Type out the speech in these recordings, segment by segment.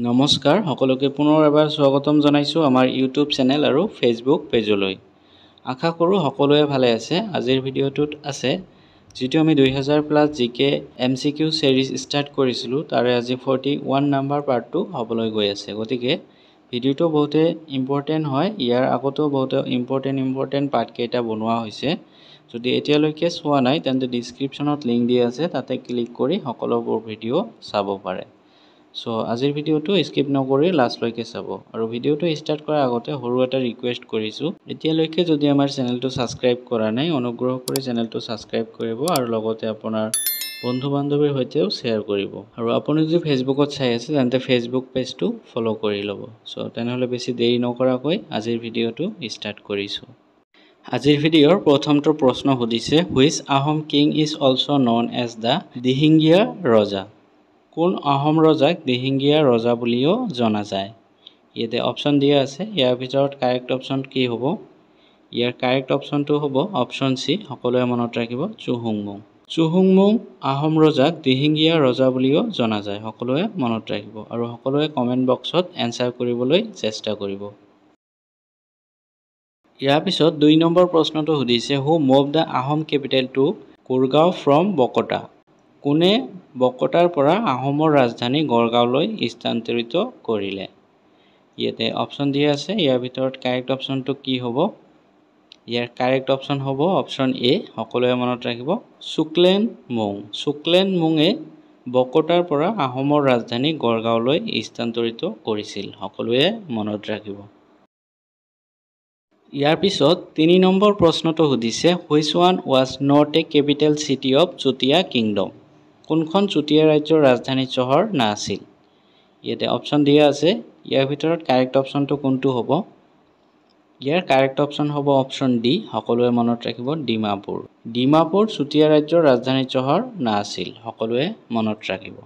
নমস্কাৰ সকলোকে পুনৰ এবাৰ স্বাগতম জনাইছো আমাৰ ইউটিউব চেনেল আৰু ফেসবুক পেজলৈ। আশা কৰোঁ সকলোৱে ভালে আছে। আজিৰ ভিডিঅ'টোত আছে যেটো আমি 2000 প্লাস জিকে এমসিকিউ সিৰিজ ষ্টাৰ্ট কৰিছিলো তাৰে আজি 41 নম্বৰ পাৰ্টটো হ'বলৈ গৈ আছে। গতিকে ভিডিঅ'টো বহুতে ইম্পৰ্টেন্ট হয়। ইয়াৰ আগতো বহুতে ইম্পৰ্টেন্ট পাৰ্ট কেইটা বনোৱা হৈছে। যদি এতিয়ালৈকে চোৱা নাই তেন্তে ডেসক্ৰিপচনত লিংক দিয়া আছে, তাতে ক্লিক কৰি সকলোবোৰ ভিডিঅ' চাব পাৰে। So আজিৰ ভিডিঅ'টো স্কিপ নকৰি লাষ্টলৈকে চাব আৰু ভিডিঅ'টো ষ্টাৰ্ট কৰাৰ আগতে সৰু এটা ৰিকুৱেষ্ট কৰিছো, এতিয়ালৈকে যদি আমাৰ চেনেলটো সাবস্ক্ৰাইব কৰা নাই অনুগ্ৰহ কৰি চেনেলটো সাবস্ক্ৰাইব কৰিব আৰু লগতে আপোনাৰ বন্ধু বান্ধৱীৰ সৈতেও শেয়াৰ কৰিব। আৰু আপুনি যদি ফেসবুকত চাই আছে তেন্তে ফেসবুক পেজটো ফলো কৰি ল'ব। সো তেনেহলে বেছি দেৰি নকৰাকৈ আজিৰ ভিডিঅ'টো ষ্টাৰ্ট কৰিছো। আজিৰ ভিডিঅ'ৰ প্ৰথমটো প্ৰশ্ন সুধিছে which Ahom king is also known as the Dihingia ৰজা। কোন আহোম ৰজাক দিহিঙ্গিয়া ৰজা বুলিও জনা যায়। ইয়াতে অপশন দিয়া আছে, ইয়াৰ ভিতৰত কাৰেক্ট অপশন কি হ'ব? ইয়াৰ কাৰেক্ট অপশনটো হ'ব অপশন সি, সকলোৱে মনত ৰাখিব চুহুংমুং। চুহুংমুং আহোম ৰজাক দিহিঙ্গিয়া ৰজা বুলিও জনা যায়, সকলোৱে মনত ৰাখিব আৰু সকলোৱে কমেন্ট বক্সত এনসাৰ কৰিবলৈ চেষ্টা কৰিব। ইয়াৰ পিছত 2 নম্বৰ প্ৰশ্নটো সুধিছে who move the Ahom capital to Kurgaon from Bakata. কোনে বকতাৰ পৰা আহোমৰ ৰাজধানী গড়গাঁওলৈ স্থানান্তৰিত কৰিলে? ইয়াতে অপশন দিয়া আছে, ইয়াৰ ভিতৰত কাৰেক্ট অপশনটো কি হ'ব? ইয়াৰ কাৰেক্ট অপশন হ'ব অপশন এ, সকলোৱে মনত ৰাখিব শুক্লেনমুং। শুক্লেনমুঙে বকতাৰ পৰা আহোমৰ ৰাজধানী গড়গাঁওলৈ স্থানান্তৰিত কৰিছিল, সকলোৱে মনত ৰাখিব। ইয়াৰ পিছত 3 নম্বৰ প্ৰশ্নটো সুধিছে which one was not a capital city of Chutia kingdom. কোনখন চুটিয়া ৰাজ্যৰ ৰাজধানী চহৰ নাছিল? ইয়াতে অপশন দিয়া আছে, ইয়াৰ ভিতৰত কাৰেক্ট অপশনটো কোনটো হ'ব? ইয়াৰ কাৰেক্ট অপশন হ'ব অপশন ডি, সকলোৱে মনত ৰাখিব ডিমাপুৰ। ডিমাপুৰ চুটিয়া ৰাজ্যৰ ৰাজধানী চহৰ নাছিল, সকলোৱে মনত ৰাখিব।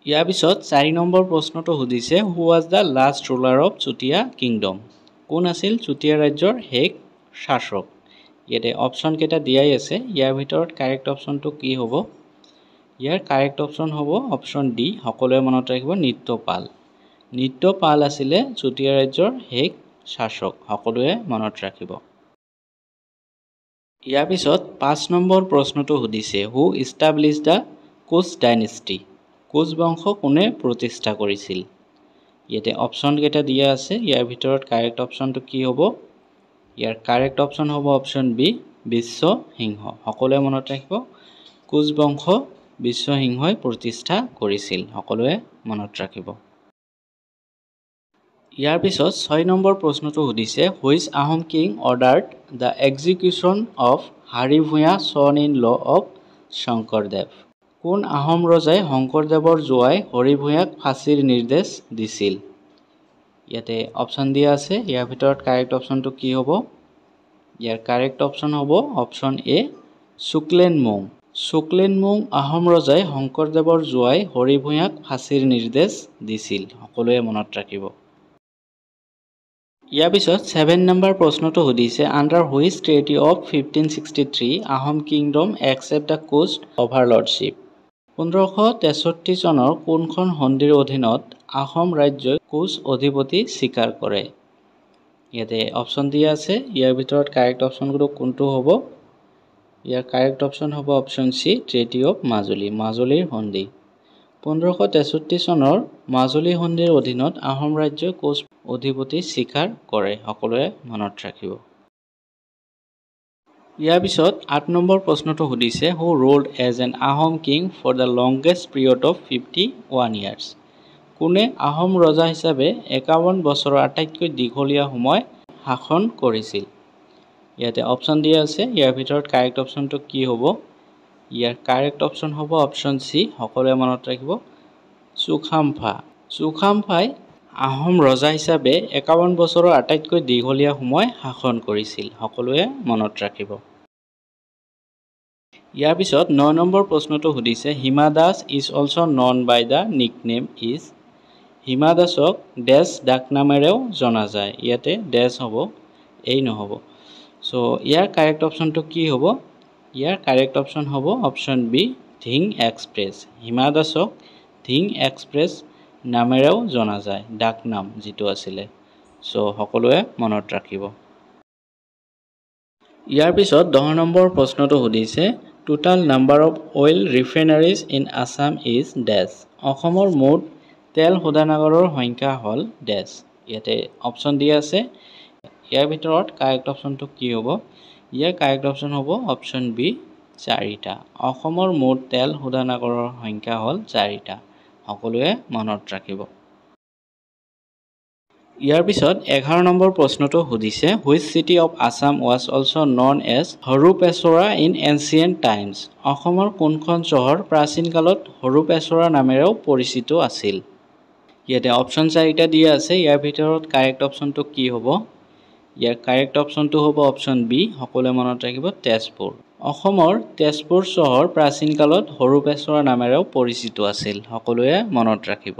ইয়াৰ পিছত 4 নম্বৰ প্ৰশ্নটো সুধিছে who was the last ruler of Chutia kingdom. কোন আছিল চুটিয়া ৰাজ্যৰ শেষ শাসক? ইয়াতে অপশন কেইটা দিয়াই আছে, ইয়াৰ ভিতৰত কাৰেক্ট অপশনটো কি হ'ব? ইয়াৰ কাৰেক্ট অপশন হ'ব অপশন ডি, সকলোৱে মনত ৰাখিব নিত্যপাল। নিত্যপাল আছিলে চুটিয়া ৰাজ্যৰ শেষ শাসক, সকলোৱে মনত ৰাখিব। ইয়াৰ পিছত 5 নম্বৰ প্ৰশ্নটো সুধিছে হু ইষ্টাব্লিছ দা কোচ ডাইনেষ্টি। কোচ বংশ কোনে প্ৰতিষ্ঠা কৰিছিল? ইয়াতে অপশন কেইটা দিয়া আছে, ইয়াৰ ভিতৰত কাৰেক্ট অপশনটো কি হ'ব? ইয়াৰ কাৰেক্ট অপশন হ'ব অপশন বি বিশ্বসিংহ, সকলোৱে মনত ৰাখিব কোচ বংশ বিশ্বসিংহই প্ৰতিষ্ঠা কৰিছিল, সকলোৱে মনত ৰাখিব। ইয়াৰ পিছত 6 নম্বৰ প্ৰশ্নটো সুধিছে which Ahom king ordered the execution of Hari Bhuyan son in law of Sankardev. কোন আহোম ৰজাই শংকৰদেৱৰ জোৱাই হৰি ভূঞাক ফাঁচীৰ নিৰ্দেশ দিছিল? ইয়াতে অপশন দিয়া আছে, ইয়াৰ ভিতৰত কাৰেক্ট অপশনটো কি হ'ব? ইয়াৰ কাৰেক্ট অপশন হ'ব অপশন এ শুক্লেনমুং। শুক্লেনমুং আহোম ৰজাই শংকৰদেৱৰ জোৱাই হৰি ভূঞাক ফাঁচীৰ নিৰ্দেশ দিছিল, সকলোৱে মনত ৰাখিব। ইয়াৰ পিছত 7 নম্বৰ প্ৰশ্নটো সুধিছে under which treaty of 1563 Ahom kingdom accept the Koch overlordship. 1563 চনৰ কোনখন সন্ধিৰ অধীনত আহোম ৰাজ্যই কোচ অধিপতি স্বীকাৰ কৰে? ইয়াতে অপশন দিয়া আছে, ইয়াৰ ভিতৰত কাৰেক্ট অপশনটো কোনটো হ'ব? ইয়াৰ কাৰেক্ট অপশন হ'ব option C treaty of Majuli, মাজুলীৰ সন্ধি। 1563 চনৰ মাজুলী সন্ধিৰ অধীনত আহোম ৰাজ্যই কোচ অধিপতি স্বীকাৰ কৰে, সকলোৱে মনত ৰাখিব। ইয়াৰ পিছত 8 নম্বৰ প্ৰশ্নটো সুধিছে who ruled as an Ahom king for the longest period of 51 years. কোনে আহোম ৰজা হিচাপে 51 বছৰৰ আটাইতকৈ দীঘলীয়া সময় শাসন কৰিছিল? ইয়াতে অপশন দিয়া আছে, ইয়াৰ ভিতৰত কাৰেক্ট অপশনটো কি হ'ব? ইয়াৰ কাৰেক্ট অপশন হ'ব অপশন সি, সকলোৱে মনত ৰাখিব চুখামফা। চুখামফাই আহোম ৰজা হিচাপে 51 বছৰৰ আটাইতকৈ দীঘলীয়া সময় শাসন কৰিছিল, সকলোৱে মনত ৰাখিব। ইয়াৰ পিছত 9 নম্বৰ প্ৰশ্নটো সুধিছে Hima Das is also known by the nickname is. Hima দাসক ডেছ ডাকনামেৰেও জনা যায়। ইয়াতে ডেছ হ'ব, এই নহ'ব। সো ইয়াৰ কাৰেক্ট অপশনটো কি হ'ব? ইয়াৰ কাৰেক্ট অপশন হ'ব option B Dhing express. Hima দাসক ধিং এক্সপ্ৰেছ নামেৰেও জনা যায়, ডাক নাম যিটো আছিলে। সো সকলোৱে মনত ৰাখিব। ইয়াৰ পিছত 10 নম্বৰ প্ৰশ্নটো সুধিছে total number of oil refineries in Assam is dash. অসমৰ মুঠ তেল শোধনাগাৰৰ সংখ্যা হ'ল ডেছ। ইয়াতে অপশ্যন দিয়া আছে। ইয়াৰ ভিতৰত কাৰেক্ট অপশ্যনটো কি হ'ব? ইয়াৰ কাৰেক্ট অপশ্যন হ'ব অপশ্যন বি 4টা। অসমৰ মুঠ তেল শোধনাগাৰৰ সংখ্যা হ'ল 4টা। সকলোৱে মনত ৰাখিব। ইয়াৰ পিছত 11 নম্বৰ প্ৰশ্নটো সুধিছে which city of Assam was also' known as Haruppeswara in ancient times. অসমৰ কোনখন চহৰ প্ৰাচীন কালত হৰুপেশ্বৰা নামেৰেও পৰিচিত আছিল? ইয়াতে অপশ্যন 4টা দিয়া আছে। ইয়াৰ ভিতৰত কাৰেক্ট অপশ্যনটো কি হ'ব? ইয়াৰ কাৰেক্ট অপশ্যনটো হ'ব অপশ্যন বি। সকলোৱে মনত ৰাখিব তেজপুৰ। অসমৰ তেজপুৰ চহৰ প্ৰাচীন কালত হৰুপেশ্বৰা নামেৰেও পৰিচিত আছিল। সকলোৱে মনত ৰাখিব।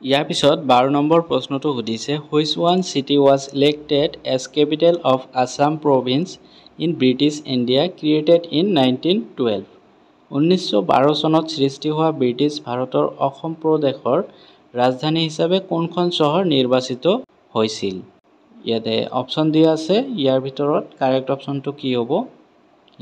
ইয়াৰ পিছত 12 নম্বৰ প্ৰশ্নটো সুধিছে which one city was elected as capital of Assam province in British India created in 1912। 1912 চনত সৃষ্টি হোৱা ব্ৰিটিছ ভাৰতৰ অসম প্ৰদেশৰ ৰাজধানী হিচাপে কোনখন চহৰ নিৰ্বাচিত হৈছিল? ইয়াতে অপশ্যন দিয়া আছে। ইয়াৰ ভিতৰত কাৰেক্ট অপশ্যনটো কি হ'ব?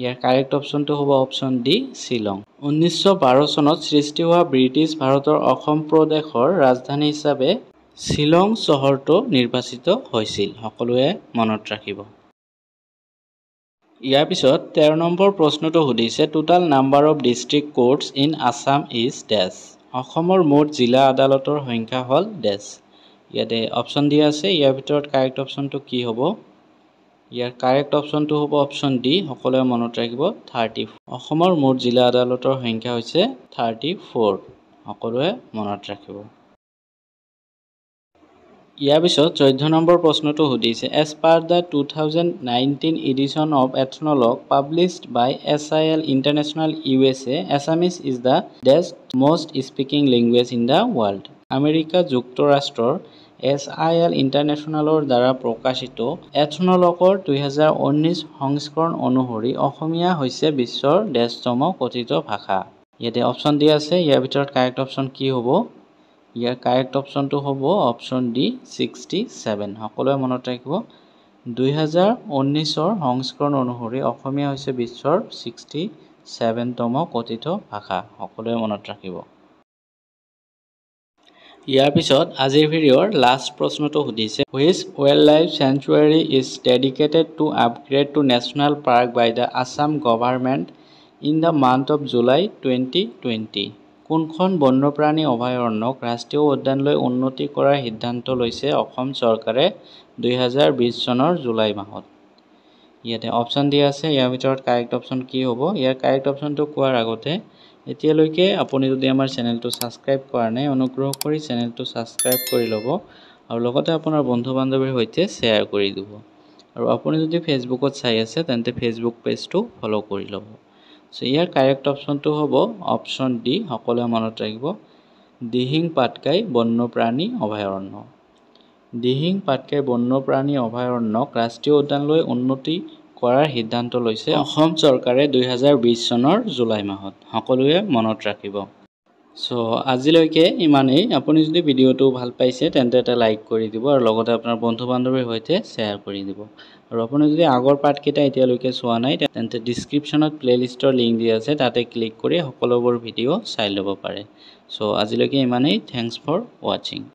ইয়াৰ কাৰেক্ট অপশ্যনটো হ'ব অপশ্যন ডি শ্বিলং। 1912 চনত সৃষ্টি হোৱা ব্ৰিটিছ ভাৰতৰ অসম প্ৰদেশৰ ৰাজধানী হিচাপে শ্বিলং চহৰটো নিৰ্বাচিত হৈছিল। সকলোৱে মনত ৰাখিব। ইয়াৰ পিছত 13 নম্বৰ প্ৰশ্নটো সুধিছে total number of district courts in Assam is dash. অসমৰ মুঠ জিলা আদালতৰ সংখ্যা হ'ল ডেছ। ইয়াতে অপশ্যন দিয়া আছে। ইয়াৰ ভিতৰত কাৰেক্ট অপশ্যনটো কি হ'ব? ইয়াৰ কাৰেক্ট অপশ্যনটো হ'ব অপশ্যন ডি। সকলোৱে মনত ৰাখিব 34। অসমৰ মুঠ জিলা আদালতৰ সংখ্যা হৈছে 34। সকলোৱে মনত ৰাখিব। ইয়াৰ পিছত 14 নম্বৰ প্ৰশ্নটো সুধিছে as per the 2019 edition of Ethnologue published by SIL International USA Assamese is the ডেছ most speaking language in the world. America যুক্তৰাষ্ট্ৰৰ SIL ইণ্টাৰনেশ্যনেলৰ দ্বাৰা প্ৰকাশিত এথনলগৰ 2019 সংস্কৰণ অনুসৰি অসমীয়া হৈছে বিশ্বৰ ডেছতম কথিত ভাষা। ইয়াতে অপশ্যন দিয়া আছে। ইয়াৰ ভিতৰত কাৰেক্ট অপশ্যন কি হ'ব? ইয়াৰ কাৰেক্ট অপশ্যনটো হ'ব অপশ্যন ডি 67। সকলোৱে মনত ৰাখিব 2019ৰ সংস্কৰণ অনুসৰি অসমীয়া হৈছে বিশ্বৰ 67তম কথিত ভাষা। সকলোৱে মনত ৰাখিব। ইয়াৰ পিছত আজিৰ ভিডিঅ'ৰ লাষ্ট প্ৰশ্নটো সুধিছে which wild life sanctuary is dedicated to upgrade to national park by the Assam government in the month of July 2020। কোনখন বন্যপ্ৰাণী অভয়াৰণ্যক ৰাষ্ট্ৰীয় উদ্যানলৈ উন্নতি কৰাৰ সিদ্ধান্ত লৈছে অসম চৰকাৰে 2020 চনৰ জুলাই মাহত? ইয়াতে অপশ্যন দিয়া আছে। ইয়াৰ ভিতৰত কাৰেক্ট অপশ্যন কি হ'ব? ইয়াৰ কাৰেক্ট অপশ্যনটো কোৱাৰ আগতে এতিয়ালৈকে আপুনি যদি আমাৰ চেনেলটো ছাবস্ক্ৰাইব কৰা নাই অনুগ্ৰহ কৰি চেনেলটো ছাবস্ক্ৰাইব কৰি ল'ব আৰু লগতে আপোনাৰ বন্ধু বান্ধৱীৰ সৈতে শ্বেয়াৰ কৰি দিব। আৰু আপুনি যদি ফেচবুকত চাই আছে তেন্তে ফেচবুক পেজটো ফ'ল' কৰি ল'ব। সো ইয়াৰ কাৰেক্ট অপশ্যনটো হ'ব অপশ্যন ডি। সকলোৱে মনত ৰাখিব দিহিং পাটকাই বন্যপ্ৰাণী অভয়াৰণ্য। দিহিং পাটকাই বন্যপ্ৰাণী অভয়াৰণ্যক ৰাষ্ট্ৰীয় উদ্যানলৈ উন্নতি কৰাৰ সিদ্ধান্ত লৈছে অসম চৰকাৰে 2020 চনৰ জুলাই মাহত। সকলোৱে মনত ৰাখিব। সো আজিলৈকে ইমানেই। আপুনি যদি ভিডিঅ'টো ভাল পাইছে তেন্তে এটা লাইক কৰি দিব আৰু লগতে আপোনাৰ বন্ধু বান্ধৱীৰ সৈতে শ্বেয়াৰ কৰি দিব। আৰু আপুনি যদি আগৰ পাৰ্টকেইটা এতিয়ালৈকে চোৱা নাই তেন্তে ডিছক্ৰিপশ্যনত প্লে'লিষ্টৰ লিংক দিয়া আছে তাতে ক্লিক কৰি সকলোবোৰ ভিডিঅ' চাই ল'ব পাৰে। সো আজিলৈকে ইমানেই। থেংকছ ফৰ ৱাচিং।